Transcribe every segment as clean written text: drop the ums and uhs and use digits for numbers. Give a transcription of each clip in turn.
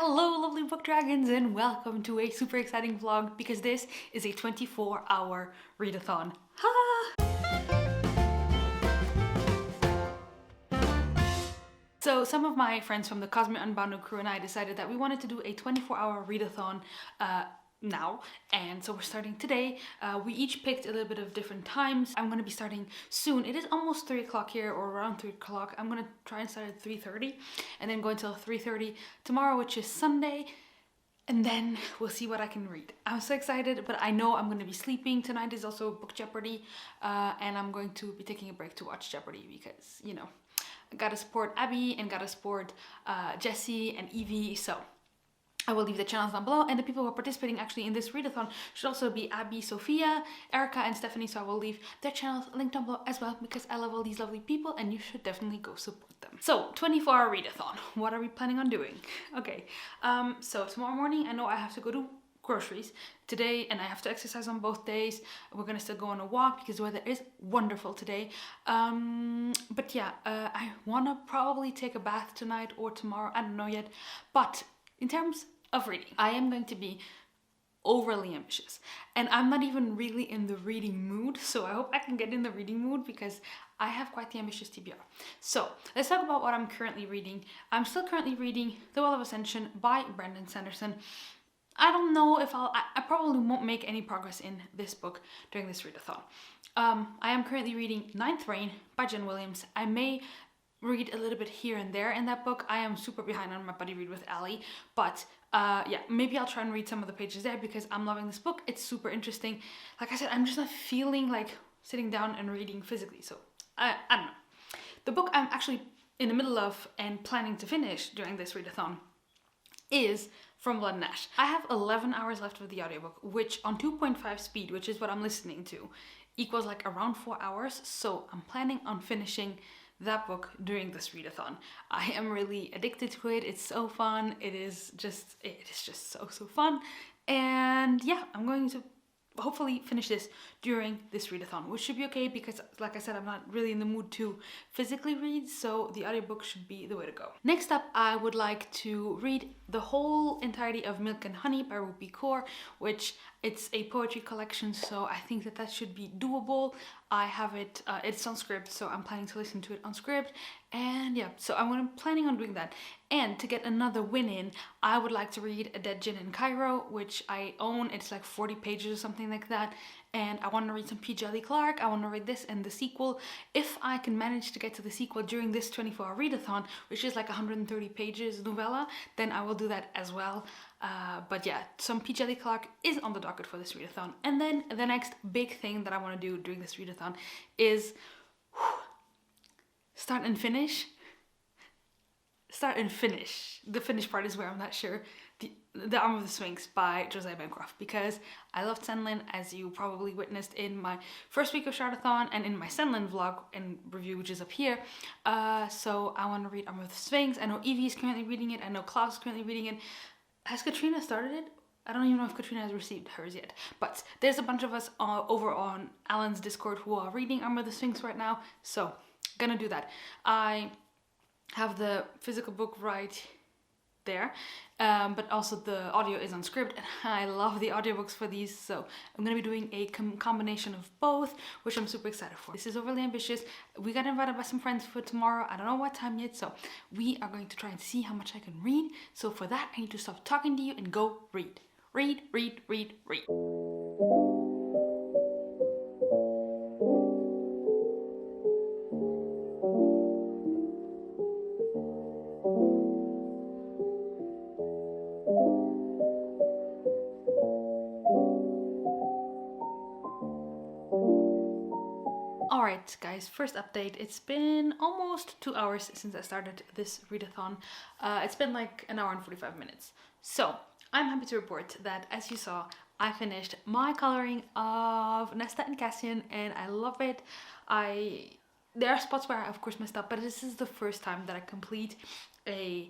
Hello lovely book dragons and welcome to a super exciting vlog because this is a 24-hour readathon. Ha! So some of my friends from the Cosmic Unbounded crew and I decided that we wanted to do a 24-hour readathon now, and so we're starting today. We each picked a little bit of different times. I'm going to be starting soon. It is almost 3 o'clock here, or around 3 o'clock. I'm going to try and start at 3:30 and then go until 3:30 tomorrow, which is Sunday, and then we'll see what I can read. I'm so excited, but I know I'm going to be sleeping. Tonight is also Book Jeopardy, and I'm going to be taking a break to watch Jeopardy because, you know, I gotta support Abby and gotta support Jessi and Evie, so I will leave the channels down below, and the people who are participating actually in this readathon should also be Abby, Sophia, Erica, and Stephanie, so I will leave their channels linked down below as well because I love all these lovely people and you should definitely go support them. So, 24-hour readathon. What are we planning on doing? Okay, so tomorrow morning I know I have to go to groceries today and I have to exercise on both days. We're gonna still go on a walk because the weather is wonderful today. But yeah, I wanna probably take a bath tonight or tomorrow, I don't know yet. But in terms of reading, I am going to be overly ambitious and I'm not even really in the reading mood, so I hope I can get in the reading mood because I have quite the ambitious TBR. So let's talk about what I'm currently reading. I'm still currently reading The Well of Ascension by Brandon Sanderson. I don't know if I probably won't make any progress in this book during this readathon. I am currently reading Ninth Reign by Jen Williams. I may read a little bit here and there in that book. I am super behind on my buddy read with Allie, but yeah, maybe I'll try and read some of the pages there because I'm loving this book. It's super interesting. Like I said, I'm just not feeling like sitting down and reading physically, so I don't know. The book I'm actually in the middle of and planning to finish during this readathon is From Blood and Ash. I have 11 hours left of the audiobook, which on 2.5 speed, which is what I'm listening to, equals like around 4 hours, so I'm planning on finishing that book during this readathon. I am really addicted to it. It's so fun. It is just so fun. And yeah, I'm going to hopefully finish this during this readathon, which should be okay because, like I said, I'm not really in the mood to physically read, so the audiobook should be the way to go. Next up, I would like to read the whole entirety of Milk and Honey by Rupi Kaur, which it's a poetry collection, so I think that that should be doable. I have it, it's on script, so I'm planning to listen to it on script, and yeah, so I'm planning on doing that. And to get another win in, I would like to read A Dead Djinn in Cairo, which I own. It's like 40 pages or something like that, and I want to read some P. Djeli Clark. I want to read this and the sequel. If I can manage to get to the sequel during this 24-hour readathon, which is like 130 pages novella, then I will do that as well. But yeah, some P. Djeli Clark is on the docket for this readathon. And then the next big thing that I want to do during this readathon is start and finish. The finish part is where I'm not sure. The Arm of the Sphinx by Josiah Bancroft, because I loved Senlin, as you probably witnessed in my first week of Chartathon and in my Senlin vlog and review, which is up here. So I want to read Arm of the Sphinx. I know Evie is currently reading it. I know Klaus is currently reading it. Has Katrina started it? I don't even know if Katrina has received hers yet. But there's a bunch of us over on Alan's Discord who are reading Arm of the Sphinx right now. So gonna do that. I have the physical book right there, but also the audio is on script, and I love the audiobooks for these, so I'm gonna be doing a combination of both, which I'm super excited for. This is overly ambitious. We got invited by some friends for tomorrow. I don't know what time yet, so we are going to try and see how much I can read. So for that, I need to stop talking to you and go read. Read. Alright guys, first update. It's been almost 2 hours since I started this readathon. It's been like an hour and 45 minutes. So I'm happy to report that, as you saw, I finished my coloring of Nesta and Cassian and I love it. There are spots where I of course messed up, but this is the first time that I complete a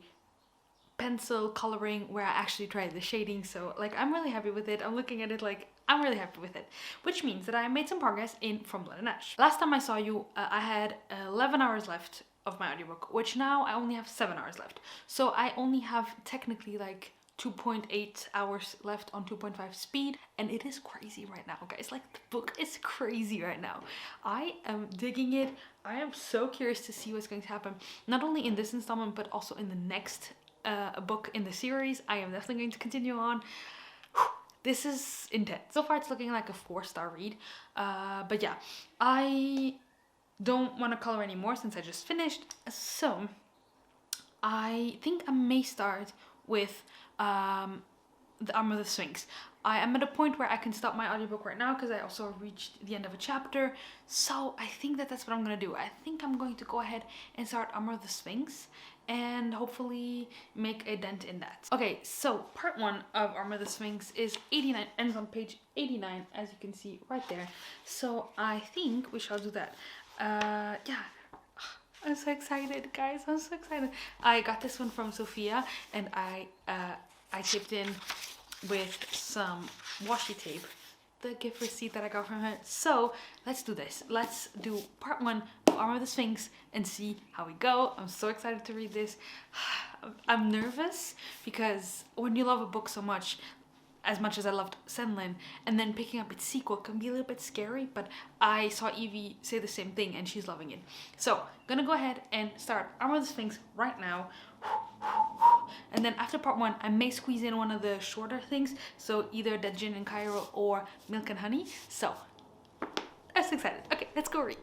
pencil coloring where I actually tried the shading, so like I'm really happy with it. I'm looking at it like I'm really happy with it, which means that I made some progress in From Blood and Ash. Last time I saw you, I had 11 hours left of my audiobook, which now I only have 7 hours left. So I only have technically like 2.8 hours left on 2.5 speed, and it is crazy right now, guys. Like, the book is crazy right now. I am digging it. I am so curious to see what's going to happen, not only in this installment but also in the next book in the series. I am definitely going to continue on. This is intense. So far it's looking like a 4-star read, but yeah, I don't want to color anymore since I just finished, so I think I may start with the Arm of the Sphinx. I am at a point where I can stop my audiobook right now because I also reached the end of a chapter, so I think that that's what I'm gonna do. I think I'm going to go ahead and start Armor of the Sphinx and hopefully make a dent in that. Okay, so part 1 of Armor of the Sphinx is 89, ends on page 89, as you can see right there. So I think we shall do that. Yeah, I'm so excited, guys. I'm so excited. I got this one from Sophia, and I taped in with some washi tape the gift receipt that I got from her. So let's do this. Let's do part 1 of Armor of the Sphinx and see how we go. I'm so excited to read this. I'm nervous because when you love a book so much as I loved Senlin, and then picking up its sequel can be a little bit scary, but I saw Evie say the same thing and she's loving it. So gonna go ahead and start Armor of the Sphinx right now. And then after part 1, I may squeeze in one of the shorter things, so either the Gin in Cairo or Milk and Honey. So I'm so excited. Okay, let's go read.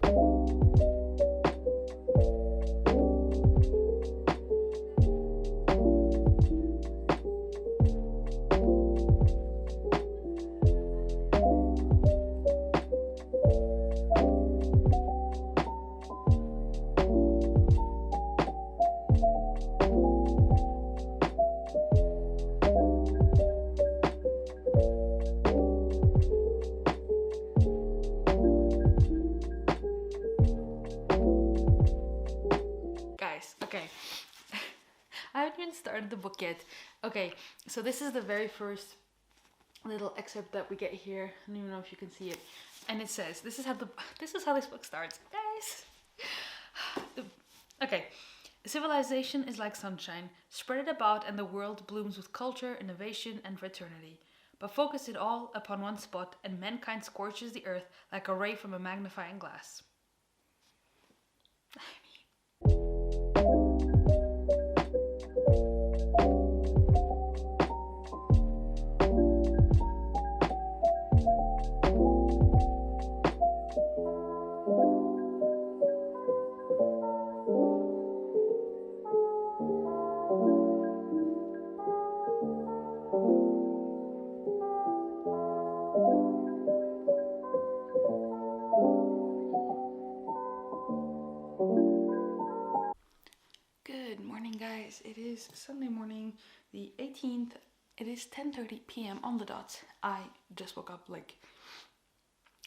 Okay, I haven't even started the book yet. Okay, so this is the very first little excerpt that we get here. I don't even know if you can see it. And it says, this is how this book starts, guys. Okay, civilization is like sunshine, spread it about and the world blooms with culture, innovation and fraternity. But focus it all upon one spot and mankind scorches the earth like a ray from a magnifying glass. Guys, it is Sunday morning, the 18th. It is 10:30 p.m. on the dot. I just woke up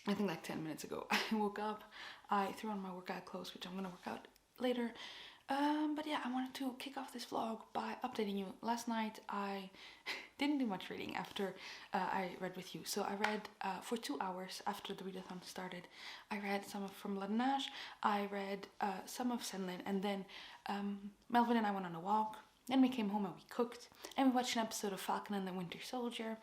I think 10 minutes ago. I woke up, I threw on my workout clothes, which I'm gonna work out later. But yeah, I wanted to kick off this vlog by updating you. Last night I didn't do much reading after I read with you. So I read for 2 hours after the readathon started. I read some of From Blood and Ash, I read some of Senlin, and then Melvin and I went on a walk. Then we came home and we cooked, and we watched an episode of Falcon and the Winter Soldier.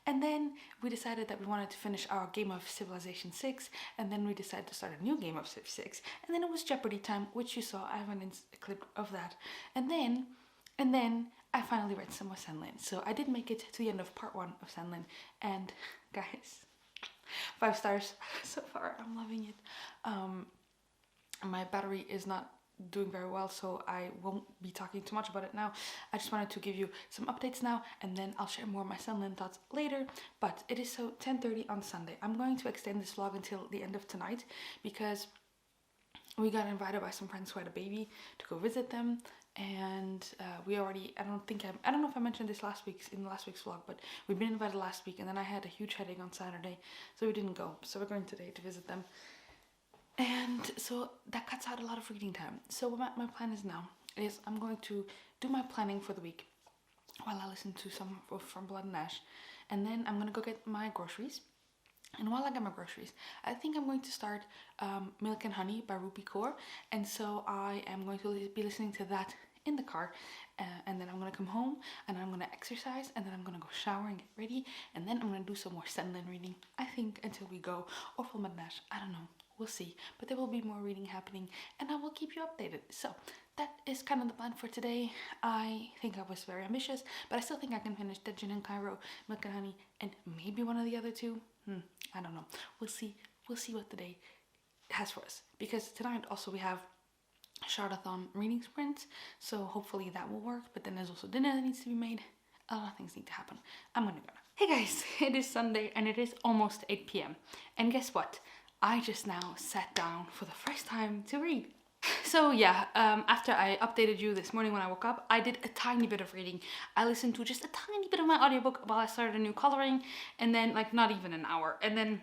And then we decided that we wanted to finish our game of Civilization 6, and then we decided to start a new game of Civ 6. And then it was Jeopardy time, which you saw. I have a clip of that. And then I finally read some of Senlin. So I did make it to the end of part 1 of Senlin, and guys, 5 stars so far. I'm loving it. My battery is not doing very well, so I won't be talking too much about it now. I just wanted to give you some updates now, and then I'll share more of my Senlin thoughts later. But it is so 10:30 on Sunday. I'm going to extend this vlog until the end of tonight because we got invited by some friends who had a baby to go visit them, and we already, I don't know if I mentioned this in last week's vlog, but we've been invited last week, and then I had a huge headache on Saturday, so we didn't go. So we're going today to visit them. And so that cuts out a lot of reading time. So what my plan is now is I'm going to do my planning for the week while I listen to some From Blood and Ash. And then I'm going to go get my groceries. And while I get my groceries, I think I'm going to start Milk and Honey by Rupi Kaur. And so I am going to be listening to that in the car. And then I'm going to come home and I'm going to exercise. And then I'm going to go shower and get ready. And then I'm going to do some more Senlin reading, I think, until we go. Or from Nash, I don't know. We'll see. But there will be more reading happening. And I will keep you updated. So that is kind of the plan for today. I think I was very ambitious. But I still think I can finish the Gin and Cairo, Milk and Honey, and maybe one of the other two. I don't know. We'll see. We'll see what the day has for us. Because tonight also we have readathon reading sprints. So hopefully that will work. But then there's also dinner that needs to be made. A lot of things need to happen. I'm gonna go. Hey guys, it is Sunday and it is almost 8 p.m. And guess what? I just now sat down for the first time to read. So yeah, after I updated you this morning when I woke up, I did a tiny bit of reading. I listened to just a tiny bit of my audiobook while I started a new coloring, and then like not even an hour. And then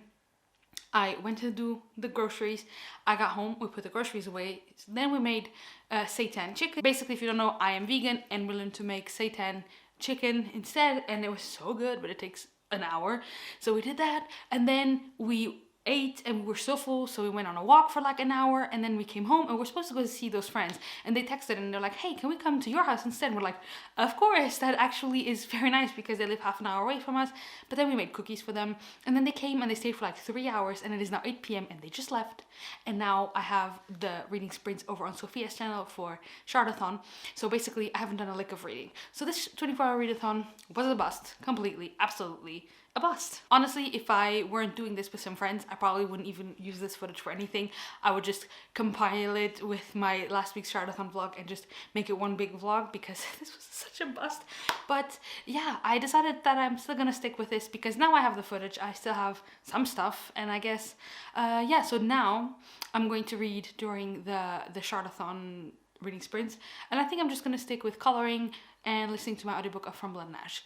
I went to do the groceries. I got home, we put the groceries away. Then we made seitan chicken. Basically, if you don't know, I am vegan and we learned to make seitan chicken instead, and it was so good, but it takes an hour. So we did that, and then we ate and we were so full, so we went on a walk for like an hour, and then we came home and we're supposed to go see those friends, and they texted and they're like, hey, can we come to your house instead? And we're like, of course, that actually is very nice because they live half an hour away from us. But then we made cookies for them, and then they came and they stayed for like 3 hours, and it is now 8 p.m. and they just left. And now I have the reading sprints over on Sophia's channel for readathon. So basically I haven't done a lick of reading. So this 24-hour readathon was a bust, completely, absolutely a bust. Honestly, if I weren't doing this with some friends, I probably wouldn't even use this footage for anything. I would just compile it with my last week's readathon vlog and just make it one big vlog because this was such a bust. But yeah, I decided that I'm still gonna stick with this because now I have the footage, I still have some stuff, and I guess, yeah, so now I'm going to read during the readathon reading sprints, and I think I'm just gonna stick with coloring and listening to my audiobook of From Blood and Ash.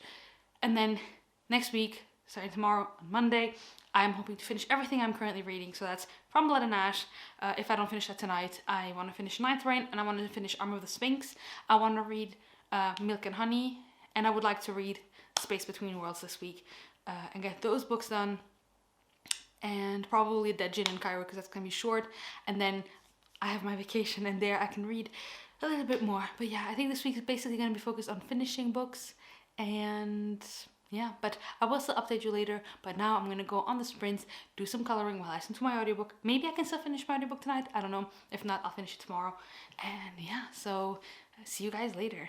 And then next week, starting tomorrow on Monday, I'm hoping to finish everything I'm currently reading. So that's From Blood and Ash. If I don't finish that tonight, I want to finish Ninth Reign, and I want to finish Armor of the Sphinx. I want to read Milk and Honey, and I would like to read Space Between Worlds this week and get those books done. And probably Dead Gin and Cairo because that's going to be short. And then I have my vacation, and there I can read a little bit more. But yeah, I think this week is basically going to be focused on finishing books, and yeah, but I will still update you later. But now I'm gonna go on the sprints, do some coloring while I listen to my audiobook. Maybe I can still finish my audiobook tonight, I don't know. If not, I'll finish it tomorrow. And yeah, so see you guys later.